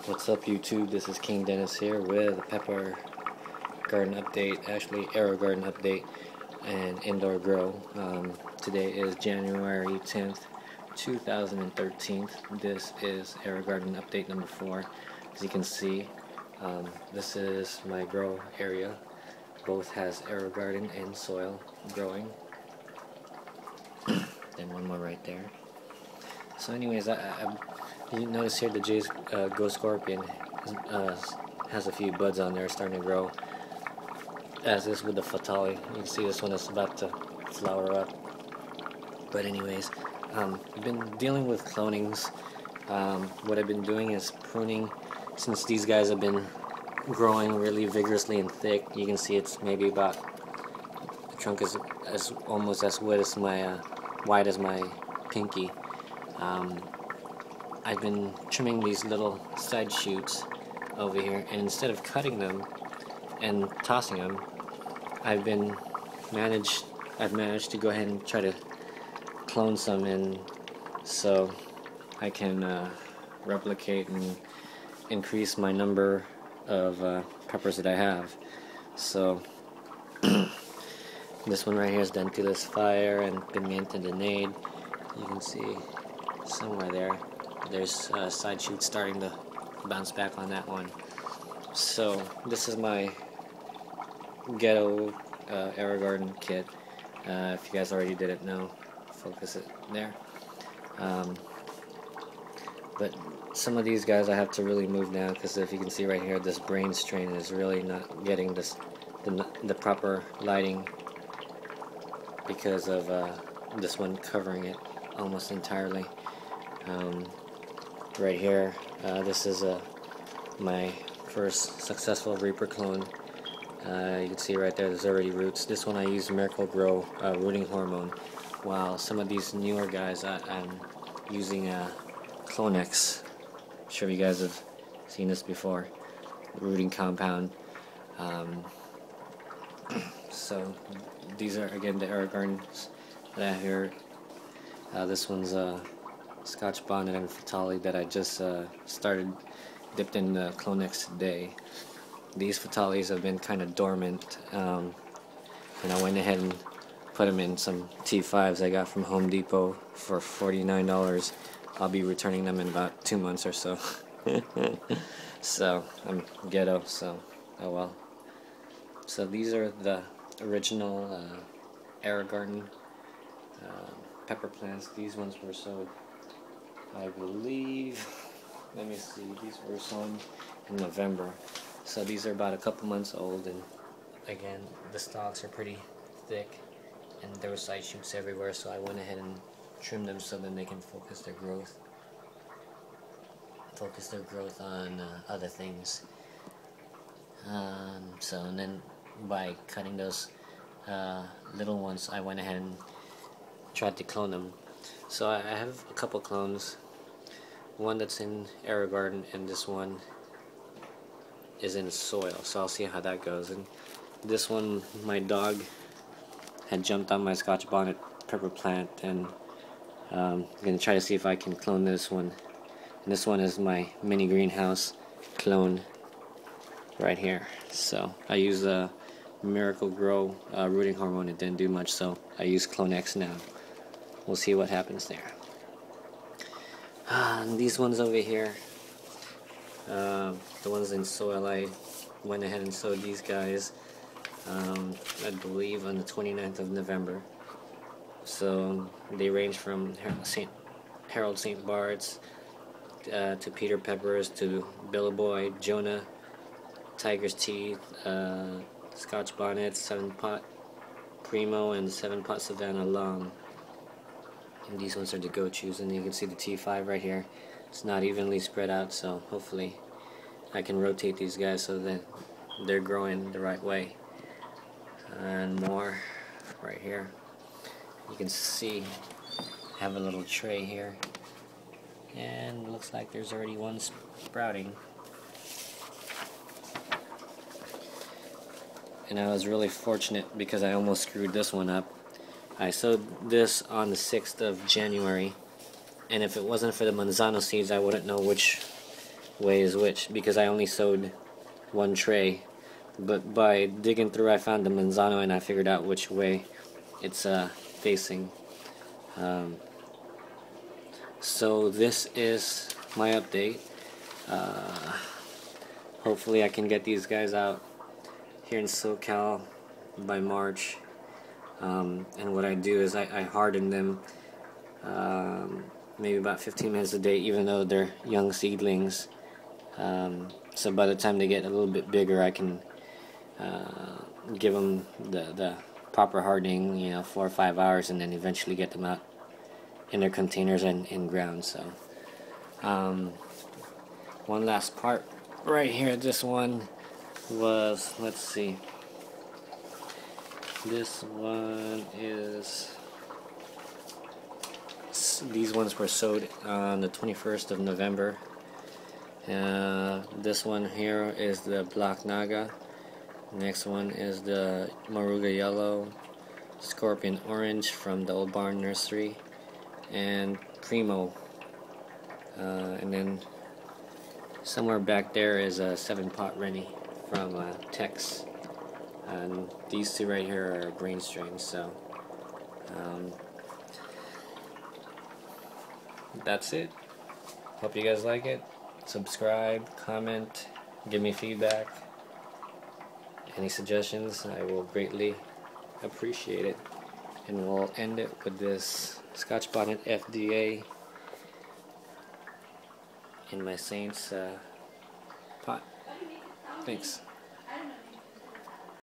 What's up YouTube, this is King Dennis here with a pepper garden update, actually Aerogarden update and indoor grow. Today is January 10th, 2013. This is Aerogarden update number 4. As you can see, this is my grow area. Both has Aerogarden and soil growing. Then one more right there. So anyways, you notice here the Jay's Ghost Scorpion has a few buds on there starting to grow, as is with the Fatali. You can see this one is about to flower up. But anyways, I've been dealing with clonings. What I've been doing is pruning. Since these guys have been growing really vigorously and thick, you can see it's maybe about, the trunk is almost as wide as my pinky. I've been trimming these little side shoots over here, and instead of cutting them and tossing them, I've managed to go ahead and try to clone some in, so I can replicate and increase my number of peppers that I have. So this one right here is Dentilus Fire and Pimienta de Nade. You can see somewhere there's side shoots starting to bounce back on that one. So this is my ghetto Aerogarden kit. If you guys already didn't know, focus it there. But some of these guys I have to really move now, because if you can see right here, this brain strain is really not getting the proper lighting because of this one covering it almost entirely. Right here, this is my first successful Reaper clone. You can see right there, there's already roots. This one I use Miracle Grow rooting hormone, while some of these newer guys I'm using Clonex. I'm sure you guys have seen this before, rooting compound. So these are again the Aerogardens that I have here. This one's Scotch Bonnet and Fatali that I just dipped in Clonex today. These Fatalis have been kind of dormant, and I went ahead and put them in some T5s I got from Home Depot for $49. I'll be returning them in about 2 months or so. So I'm ghetto, so oh well. So these are the original Aerogarden pepper plants. These ones were sowed, I believe, let me see, these were sown in November. So these are about a couple months old, and again, the stalks are pretty thick, and there were side shoots everywhere, so I went ahead and trimmed them so then they can focus their growth on other things. And then by cutting those little ones, I went ahead and tried to clone them. So I have a couple clones, one that's in Aerogarden and this one is in soil, so I'll see how that goes. And this one, my dog had jumped on my Scotch Bonnet pepper plant, and I'm going to try to see if I can clone this one. And this one is my mini greenhouse clone right here. So I use a Miracle Grow rooting hormone. It didn't do much, so I use Clonex now. We'll see what happens there. And these ones over here, the ones in soil, I went ahead and sowed these guys, I believe on the 29th of November. So they range from Harold St. Bart's to Peter Peppers to Billboy, Jonah, Tiger's Teeth, Scotch Bonnet, 7-pot Primo, and 7-pot Savannah Long. And these ones are the go-tos, and you can see the T5 right here. It's not evenly spread out, so hopefully I can rotate these guys so that they're growing the right way. And more right here. You can see I have a little tray here, and it looks like there's already one sprouting. And I was really fortunate because I almost screwed this one up. I sowed this on the 6th of January, and if it wasn't for the manzano seeds, I wouldn't know which way is which, because I only sowed one tray, but by digging through I found the Manzano and I figured out which way it's facing. So this is my update. Hopefully I can get these guys out here in SoCal by March. And what I do is I harden them maybe about 15 minutes a day, even though they're young seedlings. So by the time they get a little bit bigger, I can give them the proper hardening, 4 or 5 hours, and then eventually get them out in their containers and in ground. So one last part right here. This one was, let's see, this one is, these ones were sowed on the 21st of November. This one here is the Black Naga. Next one is the Moruga Yellow, Scorpion Orange from the Old Barn Nursery, and Primo. And then somewhere back there is a 7-pot Rennie from Tex. And these two right here are grain strains. So that's it. Hope you guys like it. Subscribe, comment, give me feedback. Any suggestions, I will greatly appreciate it. And we'll end it with this Scotch Bonnet FDA in my Saints pot. Thanks.